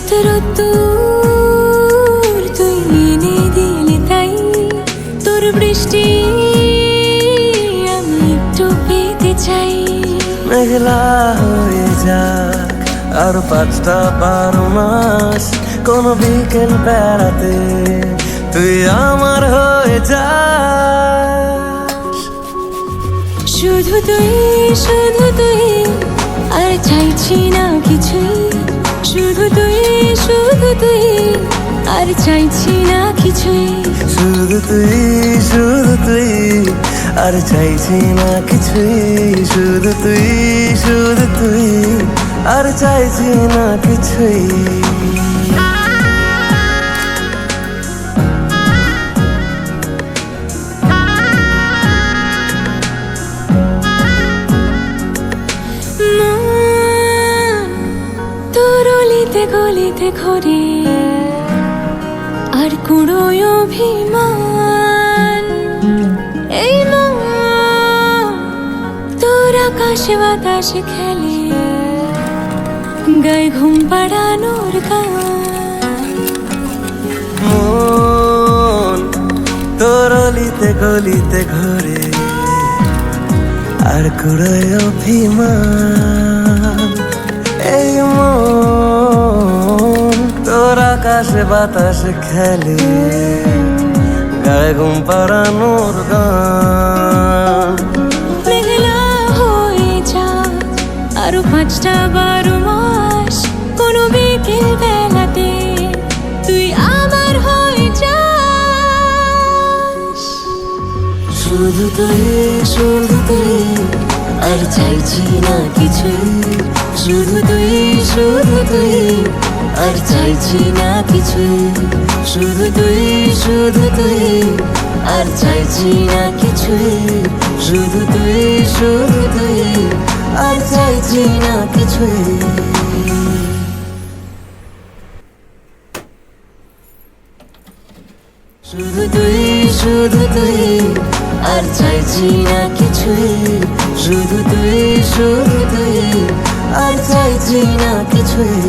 এত রোদ্দুর তুই এনে দিলি তাই তোর বৃষ্টি আমি একটু পেতে চাই। মেঘলা হয়ে যাক আর 5টা 12 মাস, কোন বিকেল বেড়াতে তুই আমার হয়ে যাস। শুধু তুই আর চাইছি না কিছুই, শুধু তুই আর চাইছি না কিছুই। শুধু তুই আর চাইছি না কিছুই, শুধু তুই আর চাইছি না কিছুই। তোর অলিতে গলিতে ঘরে আর কুড়োয় অভিমান, এই মন তোর আকাশে বাতাসে খেলে গায়ে ঘুম পাড়ানোর গান। মন তোর অলিতে গলিতে ঘরে আর কুড়োয় অভিমান, এই মন তোর আকাশে বাতাসে খেলে গায়ে ঘুম পাড়ানোর গান। মেঘলা হয়ে যাক আরো 5টা 12 মাস, কোনো বিকেল বেলাতে তুই আমার হয়ে যাস। শুধু তুই আর চাইছি না কিছুই, শুধু তুই আর চাইছি না কিছুই, শুধু তুই আর চাইছি না কিছুই, শুধু তুই আর চাইছি না কিছুই। শুধু তুই আর চাইছি না কিছুই, শুধু তুই আর চাইছি না কিছুই।